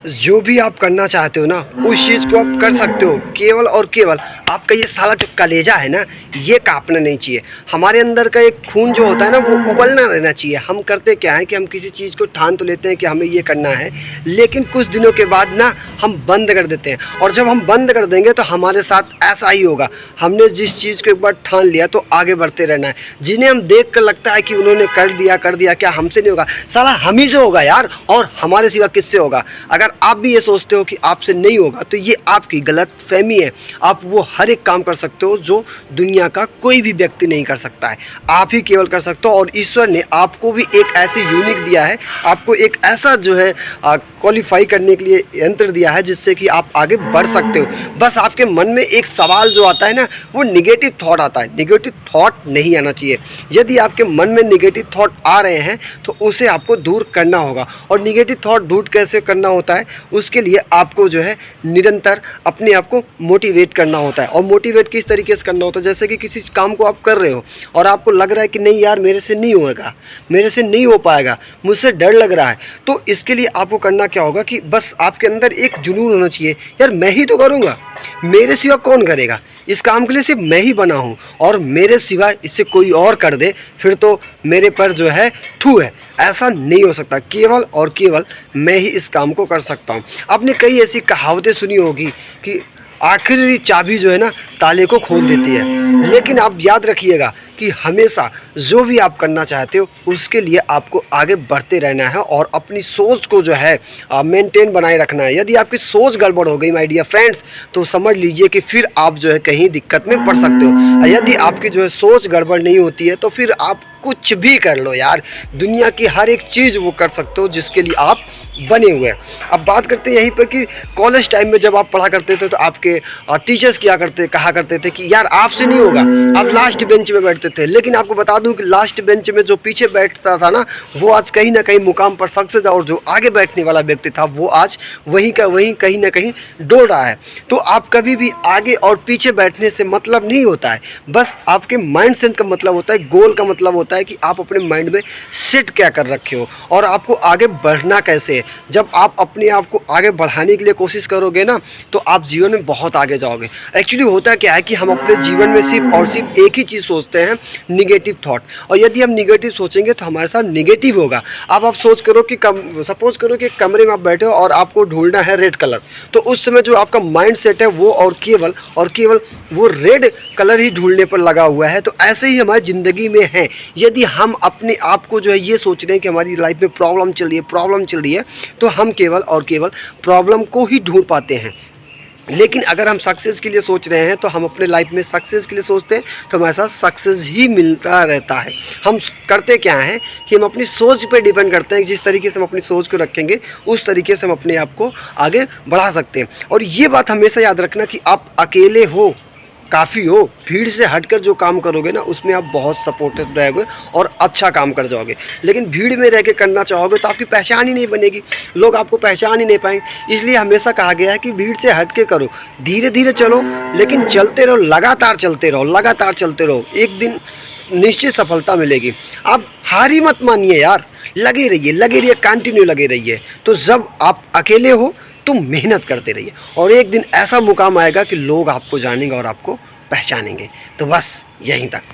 जो भी आप करना चाहते हो ना उस चीज़ को आप कर सकते हो, केवल और केवल आपका ये साला जो कलेजा है ना ये कांपना नहीं चाहिए। हमारे अंदर का एक खून जो होता है ना वो उबलना रहना चाहिए। हम करते क्या है कि हम किसी चीज़ को ठान तो लेते हैं कि हमें ये करना है, लेकिन कुछ दिनों के बाद ना हम बंद कर देते हैं। और जब हम बंद कर देंगे तो हमारे साथ ऐसा ही होगा। हमने जिस चीज़ को एक बार ठान लिया तो आगे बढ़ते रहना है। जिन्हें हम देख कर लगता है कि उन्होंने कर दिया, क्या हमसे नहीं होगा? साला हम ही से होगा यार, और हमारे सिवा किससे होगा? अगर आप भी ये सोचते हो कि आपसे नहीं होगा तो ये आपकी गलत फहमी है। आप वो हर एक काम कर सकते हो जो दुनिया का कोई भी व्यक्ति नहीं कर सकता है, आप ही केवल कर सकते हो। और ईश्वर ने आपको भी एक ऐसे यूनिक दिया है, आपको एक ऐसा जो है क्वालिफाई करने के लिए यंत्र दिया है जिससे कि आप आगे बढ़ सकते हो। बस आपके मन में एक सवाल जो आता है ना वो निगेटिव थॉट आता है। निगेटिव थॉट नहीं आना चाहिए। यदि आपके मन में निगेटिव थॉट आ रहे हैं तो उसे आपको दूर करना होगा। और निगेटिव थॉट दूर कैसे करना होता है, उसके लिए आपको जो है निरंतर अपने आप को मोटिवेट करना होता है। और मोटिवेट किस तरीके से करना होता है, जैसे कि किसी काम को आप कर रहे हो और आपको लग रहा है कि नहीं यार मेरे से नहीं होगा, मेरे से नहीं हो पाएगा, मुझसे डर लग रहा है, तो इसके लिए आपको करना क्या होगा कि बस आपके अंदर एक जुनून होना चाहिए, यार मैं ही तो करूँगा, मेरे सिवा कौन करेगा, इस काम के लिए सिर्फ मैं ही बना हूँ और मेरे सिवा इससे कोई और कर दे फिर तो मेरे पर जो है थू है। ऐसा नहीं हो सकता, केवल और केवल मैं ही इस काम को कर सकता हूँ। आपने कई ऐसी कहावतें सुनी होगी कि आखिरी चाबी जो है ना ताले को खोल देती है, लेकिन आप याद रखिएगा कि हमेशा जो भी आप करना चाहते हो उसके लिए आपको आगे बढ़ते रहना है और अपनी सोच को जो है मेंटेन बनाए रखना है। यदि आपकी सोच गड़बड़ हो गई माय डियर फ्रेंड्स तो समझ लीजिए कि फिर आप जो है कहीं दिक्कत में पड़ सकते हो। यदि आपकी जो है सोच गड़बड़ नहीं होती है तो फिर आप कुछ भी कर लो यार, दुनिया की हर एक चीज़ वो कर सकते हो जिसके लिए आप बने हुए हैं। अब बात करते हैं यहीं पर कि कॉलेज टाइम में जब आप पढ़ा करते थे तो आपके टीचर्स कहा करते थे कि यार आपसे नहीं होगा, आप लास्ट बेंच में बैठते थे। लेकिन आपको बता दूं कि लास्ट बेंच में जो पीछे बैठता था ना वो आज कहीं ना कहीं मुकाम पर सक्सेस है, और जो आगे बैठने वाला व्यक्ति था वो आज वहीं का वहीं कहीं ना कहीं डोल रहा है। तो आप कभी भी आगे और पीछे बैठने से मतलब नहीं होता है, बस आपके माइंड सेट का मतलब होता है, गोल का मतलब होता है कि आप अपने माइंड में सेट क्या कर रखे हो और आपको आगे बढ़ना कैसे है। जब आप अपने आप को आगे बढ़ाने के लिए कोशिश करोगे ना तो आप जीवन में बहुत आगे जाओगे। एक्चुअली होता क्या है कि हम अपने जीवन में सिर्फ और सिर्फ एक ही चीज़ सोचते हैं, निगेटिव थॉट। और यदि हम निगेटिव सोचेंगे तो हमारे साथ निगेटिव होगा। अब आप सोच करो कि सपोज करो कि कमरे में आप बैठे हो और आपको ढूंढना है रेड कलर, तो उस समय जो आपका माइंड सेट है वो और केवल वो रेड कलर ही ढूंढने पर लगा हुआ है। तो ऐसे ही हमारी ज़िंदगी में है। यदि हम अपने आप को जो है ये सोच रहे हैं कि हमारी लाइफ में प्रॉब्लम चल रही है तो हम केवल और केवल प्रॉब्लम को ही ढूंढ पाते हैं। लेकिन अगर हम सक्सेस के लिए सोच रहे हैं तो हम अपने लाइफ में सक्सेस के लिए सोचते हैं तो हमारे साथ सक्सेस ही मिलता रहता है। हम करते क्या हैं कि हम अपनी सोच पे डिपेंड करते हैं, जिस तरीके से हम अपनी सोच को रखेंगे उस तरीके से हम अपने आप को आगे बढ़ा सकते हैं। और ये बात हमेशा याद रखना कि आप अकेले हो काफ़ी हो, भीड़ से हटकर जो काम करोगे ना उसमें आप बहुत सपोर्टिव रहोगे और अच्छा काम कर जाओगे। लेकिन भीड़ में रह के करना चाहोगे तो आपकी पहचान ही नहीं बनेगी, लोग आपको पहचान ही नहीं पाएंगे। इसलिए हमेशा कहा गया है कि भीड़ से हट के करो, धीरे धीरे चलो, लेकिन चलते रहो, लगातार चलते रहो, एक दिन निश्चित सफलता मिलेगी। आप हार ही मत मानिए यार, लगे रहिए, कंटिन्यू लगे रहिए। तो जब आप अकेले हो तुम मेहनत करते रहिए और एक दिन ऐसा मुकाम आएगा कि लोग आपको जानेंगे और आपको पहचानेंगे। तो बस यहीं तक।